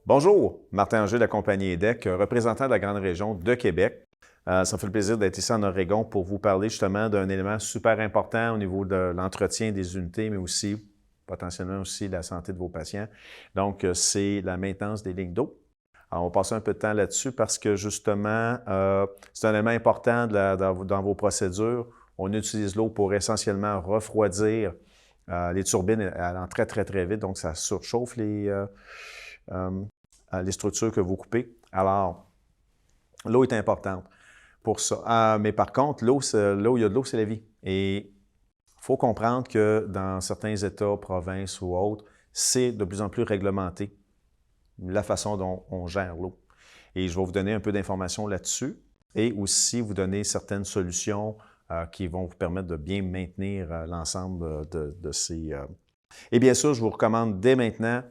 Bonjour, Martin Anger de la compagnie EDEC, représentant de la grande région de Québec. Ça me fait le plaisir d'être ici en Oregon pour vous parler justement d'un élément super important au niveau de l'entretien des unités, mais aussi potentiellement aussi la santé de vos patients. Donc, c'est la maintenance des lignes d'eau. Alors, on va passer un peu de temps là-dessus parce que justement, c'est un élément important dans vos procédures. On utilise l'eau pour essentiellement refroidir les turbines allant très, très, très vite, donc ça surchauffe les structures que vous coupez. Alors, l'eau est importante pour ça. Mais par contre, l'eau, il y a de l'eau, c'est la vie. Et il faut comprendre que dans certains États, provinces ou autres, c'est de plus en plus réglementé la façon dont on gère l'eau. Et je vais vous donner un peu d'informations là-dessus et aussi vous donner certaines solutions qui vont vous permettre de bien maintenir l'ensemble de ces... Et bien sûr, je vous recommande dès maintenant,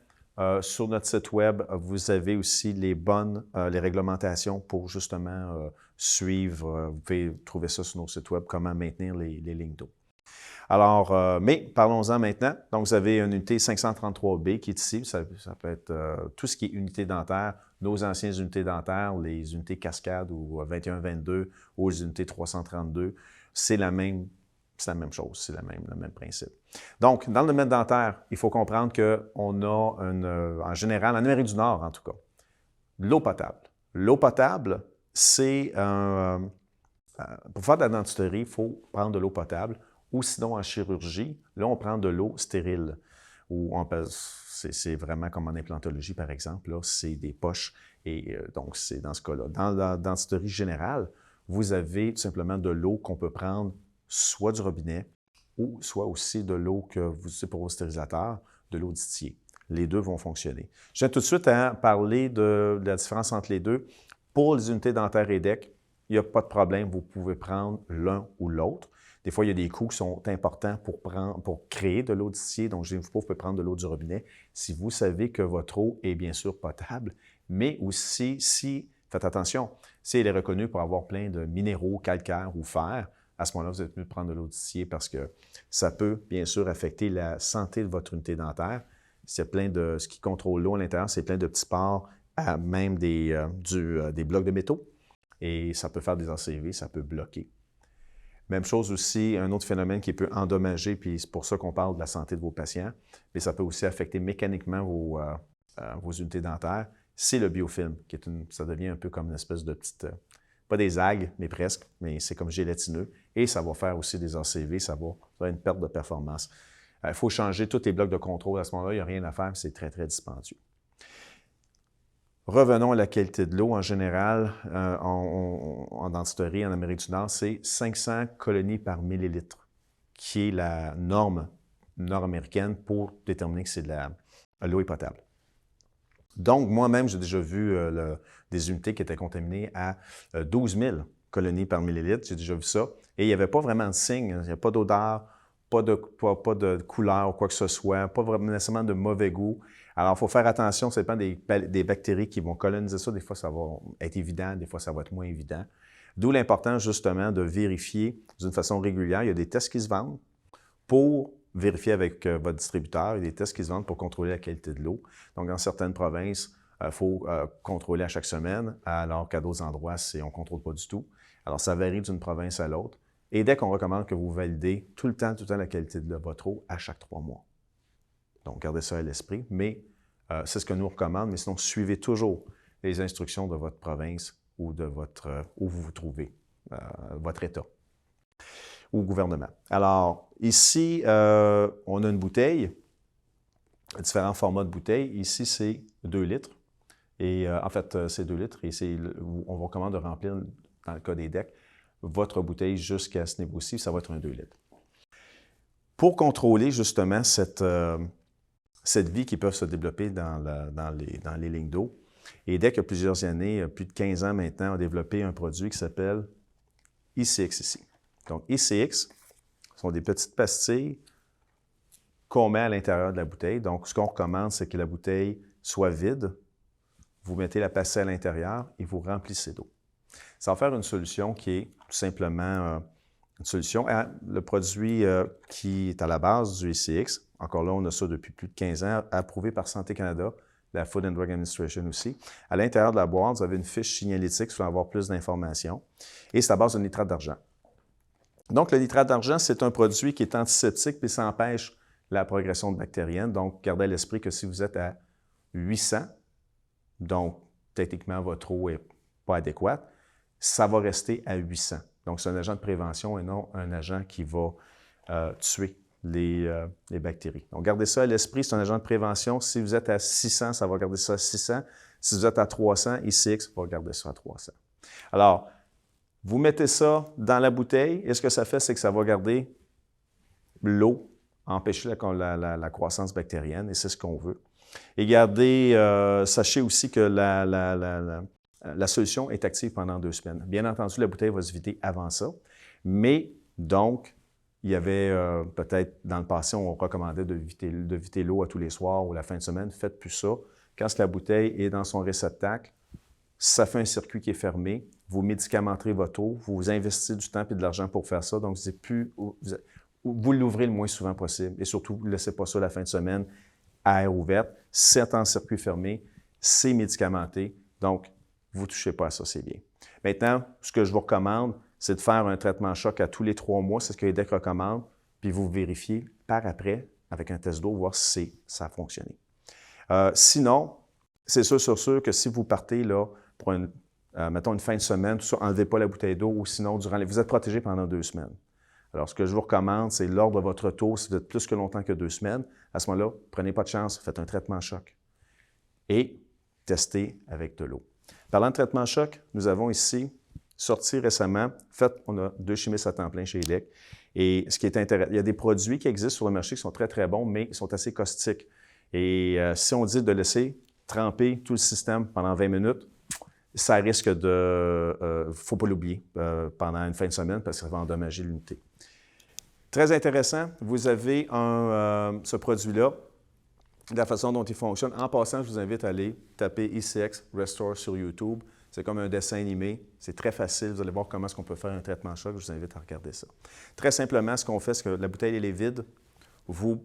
sur notre site web, vous avez aussi les réglementations pour justement suivre. Vous pouvez trouver ça sur nos sites web, comment maintenir les lignes d'eau. Alors, mais parlons-en maintenant. Donc, vous avez une unité 533B qui est ici. Ça peut être tout ce qui est unité dentaire, nos anciennes unités dentaires, les unités cascades ou 21-22 ou les unités 332. C'est la même chose, c'est le même principe. Donc, dans le domaine dentaire, il faut comprendre qu'on a, en général, en Amérique du Nord en tout cas, l'eau potable. L'eau potable, c'est pour faire de la dentisterie, il faut prendre de l'eau potable ou sinon en chirurgie, là, on prend de l'eau stérile. C'est vraiment comme en implantologie, par exemple, là, c'est des poches et donc c'est dans ce cas-là. Dans la dentisterie générale, vous avez tout simplement de l'eau qu'on peut prendre soit du robinet ou soit aussi de l'eau que vous utilisez pour vos stérilisateurs, de l'eau distillée. Les deux vont fonctionner. Je viens tout de suite à parler de la différence entre les deux. Pour les unités dentaires EDEC, il n'y a pas de problème, vous pouvez prendre l'un ou l'autre. Des fois, il y a des coûts qui sont importants pour créer de l'eau distillée. Donc, je ne dis pas, vous pouvez prendre de l'eau du robinet si vous savez que votre eau est bien sûr potable, mais aussi si, faites attention, si elle est reconnue pour avoir plein de minéraux, calcaire ou fer, à ce moment-là, vous êtes mieux de prendre de l'eau distillée parce que ça peut, bien sûr, affecter la santé de votre unité dentaire. C'est plein de, ce qui contrôle l'eau à l'intérieur, c'est plein de petits pores, même des blocs de métaux. Et ça peut faire des ACV, ça peut bloquer. Même chose aussi, un autre phénomène qui peut endommager, puis c'est pour ça qu'on parle de la santé de vos patients, mais ça peut aussi affecter mécaniquement vos unités dentaires, c'est le biofilm, ça devient un peu comme une espèce de petite, pas des algues, mais presque, mais c'est comme gélatineux, et ça va faire aussi des ACV, ça va faire une perte de performance. Il faut changer tous les blocs de contrôle à ce moment-là, il n'y a rien à faire, c'est très, très dispendieux. Revenons à la qualité de l'eau. En général, en dentisterie, en Amérique du Nord, c'est 500 colonies par millilitre, qui est la norme nord-américaine pour déterminer que c'est de l'eau est potable. Donc, moi-même, j'ai déjà vu des unités qui étaient contaminées à 12 000 colonies par millilitre. J'ai déjà vu ça. Et il n'y avait pas vraiment de signe. Il n'y a pas d'odeur, pas de couleur ou quoi que ce soit, pas vraiment nécessairement de mauvais goût. Alors, il faut faire attention, ça dépend des bactéries qui vont coloniser ça. Des fois, ça va être évident, des fois, ça va être moins évident. D'où l'importance, justement, de vérifier d'une façon régulière. Il y a des tests qui se vendent pour vérifier avec votre distributeur. Il y a des tests qui se vendent pour contrôler la qualité de l'eau. Donc, dans certaines provinces, il faut contrôler à chaque semaine, alors qu'à d'autres endroits, on ne contrôle pas du tout. Alors, ça varie d'une province à l'autre. Et dès qu'on recommande que vous validez tout le temps la qualité de votre eau à chaque 3 mois. Donc, gardez ça à l'esprit, mais c'est ce que nous recommandons. Mais sinon, suivez toujours les instructions de votre province ou de où vous vous trouvez, votre État ou gouvernement. Alors, ici, on a une bouteille, différents formats de bouteilles. Ici, c'est 2 litres. Et en fait, c'est 2 litres et on vous recommande de remplir, dans le cas des decks, votre bouteille jusqu'à ce niveau-ci, ça va être un 2 litres. Pour contrôler justement cette vie qui peut se développer dans les lignes d'eau, et dès qu'il y a plusieurs années, plus de 15 ans maintenant, on a développé un produit qui s'appelle ICX ici. Donc, ICX sont des petites pastilles qu'on met à l'intérieur de la bouteille. Donc, ce qu'on recommande, c'est que la bouteille soit vide. Vous mettez la pastille à l'intérieur et vous remplissez d'eau. Ça va faire une solution qui est tout simplement une solution. Le produit qui est à la base du ICX, encore là, on a ça depuis plus de 15 ans, approuvé par Santé Canada, la Food and Drug Administration aussi. À l'intérieur de la boîte, vous avez une fiche signalétique si vous voulez avoir plus d'informations. Et c'est à base de nitrate d'argent. Donc, le nitrate d'argent, c'est un produit qui est antiseptique et ça empêche la progression de bactérienne. Donc, gardez à l'esprit que si vous êtes à 800, donc techniquement votre eau n'est pas adéquate, ça va rester à 800. Donc, c'est un agent de prévention et non un agent qui va tuer les bactéries. Donc, gardez ça à l'esprit, c'est un agent de prévention. Si vous êtes à 600, ça va garder ça à 600. Si vous êtes à 300, ICX va garder ça à 300. Alors, vous mettez ça dans la bouteille, et ce que ça fait, c'est que ça va garder l'eau, empêcher la croissance bactérienne, et c'est ce qu'on veut. Et sachez aussi que la solution est active pendant 2 semaines. Bien entendu, la bouteille va se vider avant ça, mais donc, il y avait peut-être dans le passé, on recommandait de vider l'eau à tous les soirs ou la fin de semaine. Faites plus ça. Quand la bouteille est dans son réceptacle, ça fait un circuit qui est fermé. Vous médicamenterez votre eau, vous investissez du temps et de l'argent pour faire ça. Donc, vous l'ouvrez le moins souvent possible. Et surtout, ne laissez pas ça la fin de semaine à air ouverte. C'est en circuit fermé, c'est médicamenté. Donc, vous ne touchez pas à ça, c'est bien. Maintenant, ce que je vous recommande, c'est de faire un traitement choc à tous les 3 mois. C'est ce que l'EDEC recommande. Puis vous vérifiez par après, avec un test d'eau, voir si ça a fonctionné. Sinon, c'est sûr que si vous partez là, pour mettons une fin de semaine, tout ça, enlevez pas la bouteille d'eau ou sinon, vous êtes protégé pendant 2 semaines. Alors, ce que je vous recommande, c'est lors de votre retour, si vous êtes plus que longtemps que 2 semaines, à ce moment-là, prenez pas de chance, faites un traitement choc et testez avec de l'eau. Parlant de traitement choc, nous avons ici sorti récemment, on a 2 chimistes à temps plein chez EDEC. Et ce qui est intéressant, il y a des produits qui existent sur le marché qui sont très, très bons, mais ils sont assez caustiques. Et si on dit de laisser tremper tout le système pendant 20 minutes, ça risque de, il ne faut pas l'oublier, pendant une fin de semaine parce que ça va endommager l'unité. Très intéressant, vous avez ce produit-là, de la façon dont il fonctionne. En passant, je vous invite à aller taper ICX Restore sur YouTube. C'est comme un dessin animé. C'est très facile. Vous allez voir comment est-ce qu'on peut faire un traitement choc. Je vous invite à regarder ça. Très simplement, ce qu'on fait, c'est que la bouteille elle est vide. Vous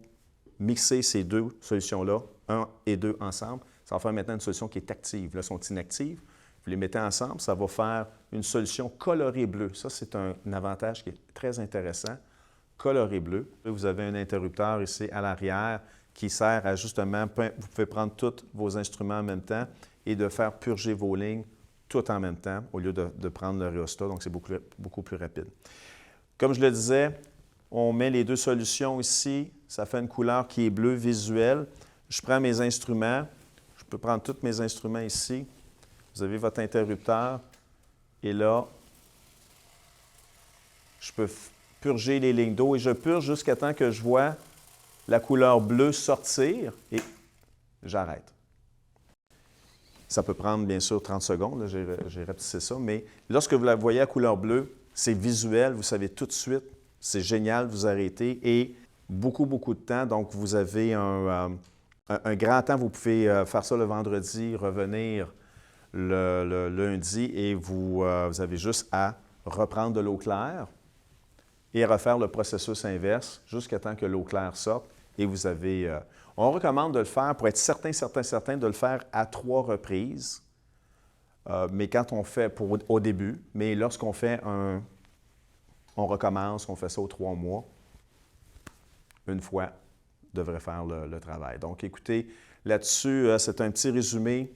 mixez ces 2 solutions-là, 1 et 2 ensemble. Ça va faire maintenant une solution qui est active. Là, elles sont inactives. Vous les mettez ensemble, ça va faire une solution colorée bleue. Ça, c'est un avantage qui est très intéressant. Coloré bleu. Vous avez un interrupteur ici à l'arrière qui sert à justement, vous pouvez prendre tous vos instruments en même temps et de faire purger vos lignes tout en même temps au lieu de prendre le rhéostat. Donc, c'est beaucoup plus rapide. Comme je le disais, on met les 2 solutions ici. Ça fait une couleur qui est bleue visuelle. Je prends mes instruments. Je peux prendre tous mes instruments ici. Vous avez votre interrupteur. Et là, je peux purger les lignes d'eau et je purge jusqu'à temps que je vois la couleur bleue sortir et j'arrête. Ça peut prendre, bien sûr, 30 secondes. J'ai rapetissé ça, mais lorsque vous la voyez à couleur bleue, c'est visuel, vous savez tout de suite, c'est génial, vous arrêtez et beaucoup de temps. Donc, vous avez un grand temps. Vous pouvez faire ça le vendredi, revenir le lundi et vous avez juste à reprendre de l'eau claire et refaire le processus inverse jusqu'à temps que l'eau claire sorte. Et vous avez... on recommande de le faire, pour être certain, de le faire à 3 reprises. Mais quand on fait, au début, mais lorsqu'on fait on recommence, on fait ça aux 3 mois, une fois, devrait faire le travail. Donc, écoutez, là-dessus, c'est un petit résumé,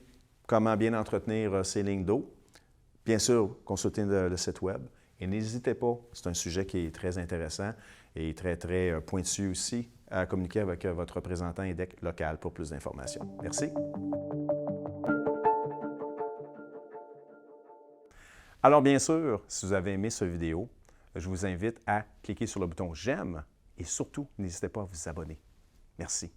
comment bien entretenir ces lignes d'eau. Bien sûr, consultez le site web. Et n'hésitez pas, c'est un sujet qui est très intéressant et très, très pointu aussi, à communiquer avec votre représentant EDEC local pour plus d'informations. Merci. Alors, bien sûr, si vous avez aimé cette vidéo, je vous invite à cliquer sur le bouton « J'aime » et surtout, n'hésitez pas à vous abonner. Merci.